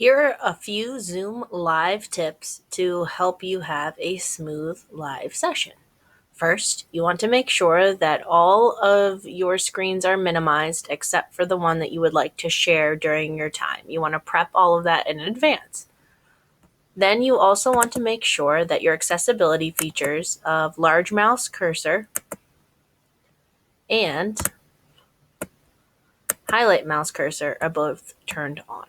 Here are a few Zoom Live tips to help you have a smooth live session. First, you want to make sure that all of your screens are minimized except for the one that you would like to share during your time. You want to prep all of that in advance. Then you also want to make sure that your accessibility features of large mouse cursor and highlight mouse cursor are both turned on.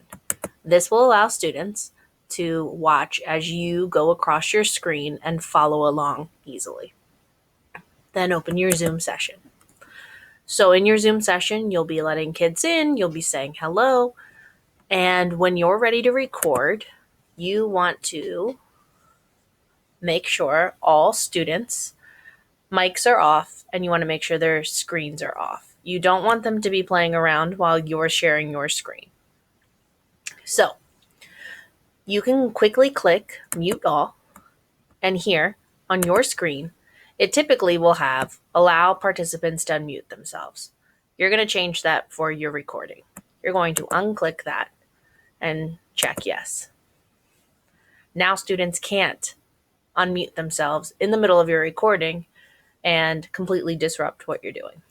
This will allow students to watch as you go across your screen and follow along easily. Then open your Zoom session. So in your Zoom session, you'll be letting kids in, you'll be saying hello, and when you're ready to record, you want to make sure all students' mics are off and you want to make sure their screens are off. You don't want them to be playing around while you're sharing your screen. So you can quickly click mute all, and here on your screen, it typically will have allow participants to unmute themselves. You're going to change that for your recording. You're going to unclick that and check yes. Now students can't unmute themselves in the middle of your recording and completely disrupt what you're doing.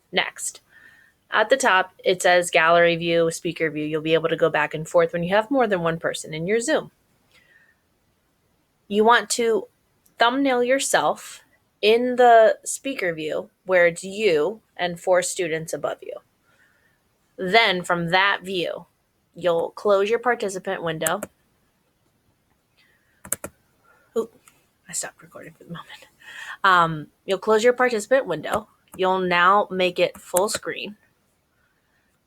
Next, at the top, it says gallery view, speaker view. You'll be able to go back and forth when you have more than one person in your Zoom. You want to thumbnail yourself in the speaker view where it's you and 4 students above you. Then from that view, you'll close your participant window. I stopped recording for the moment. You'll close your participant window. You'll now make it full screen.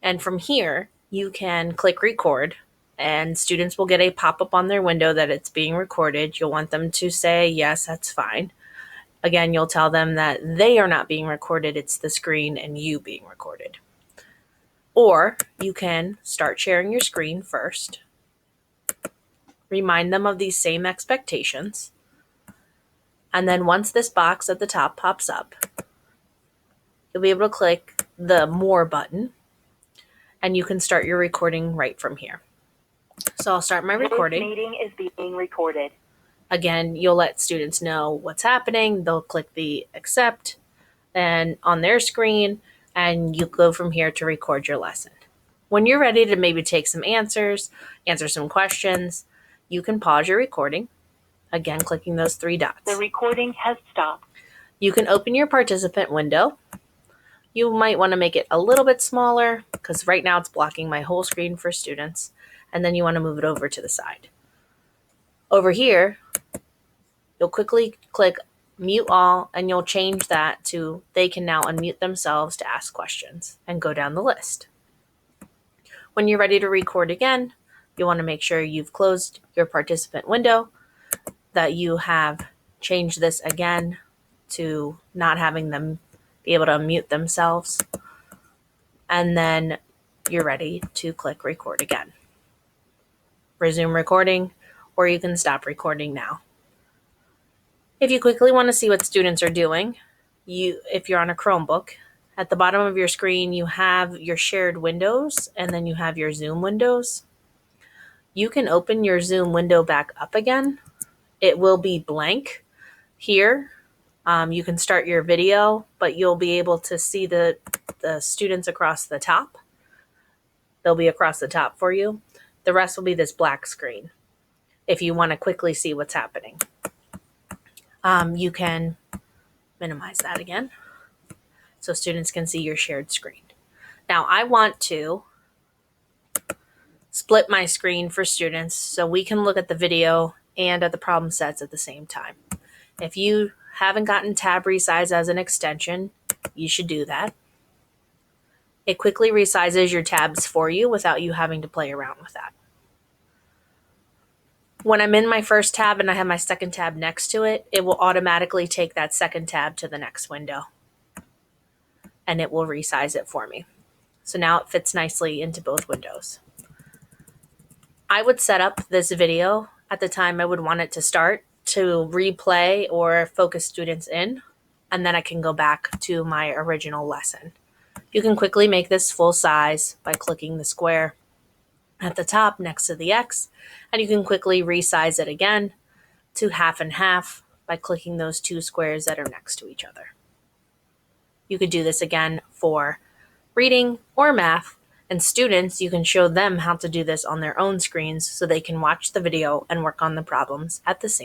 And from here, you can click record and students will get a pop-up on their window that it's being recorded. You'll want them to say, yes, that's fine. Again, you'll tell them that they are not being recorded. It's the screen and you being recorded. Or you can start sharing your screen first. Remind them of these same expectations. And then once this box at the top pops up, you'll be able to click the More button and you can start your recording right from here. So I'll start my recording. This meeting is being recorded. Again, you'll let students know what's happening. They'll click the accept and on their screen, and you go from here to record your lesson. When you're ready to maybe take some answer some questions, you can pause your recording. Again, clicking those 3 dots. The recording has stopped. You can open your participant window. You might want to make it a little bit smaller because right now it's blocking my whole screen for students. And then you want to move it over to the side. Over here, you'll quickly click mute all and you'll change that to they can now unmute themselves to ask questions and go down the list. When you're ready to record again, you want to make sure you've closed your participant window, that you have changed this again to not having them be able to unmute themselves. And then you're ready to click record again. Resume recording, or you can stop recording now. If you quickly want to see what students are doing, if you're on a Chromebook, at the bottom of your screen, you have your shared windows and then you have your Zoom windows. You can open your Zoom window back up again. It will be blank here. You can start your video, but you'll be able to see the students across the top. They'll be across the top for you. The rest will be this black screen if you want to quickly see what's happening. You can minimize that again so students can see your shared screen. Now I want to split my screen for students so we can look at the video and at the problem sets at the same time. If you haven't gotten tab resize as an extension, you should do that. It quickly resizes your tabs for you without you having to play around with that. When I'm in my first tab and I have my second tab next to it, it will automatically take that second tab to the next window and it will resize it for me. So now it fits nicely into both windows. I would set up this video at the time I would want it to start to replay or focus students in, and then I can go back to my original lesson. You can quickly make this full size by clicking the square. at the top next to the X, and you can quickly resize it again to half and half by clicking those two squares that are next to each other. You could do this again for reading or math, and students, you can show them how to do this on their own screens so they can watch the video and work on the problems at the same time.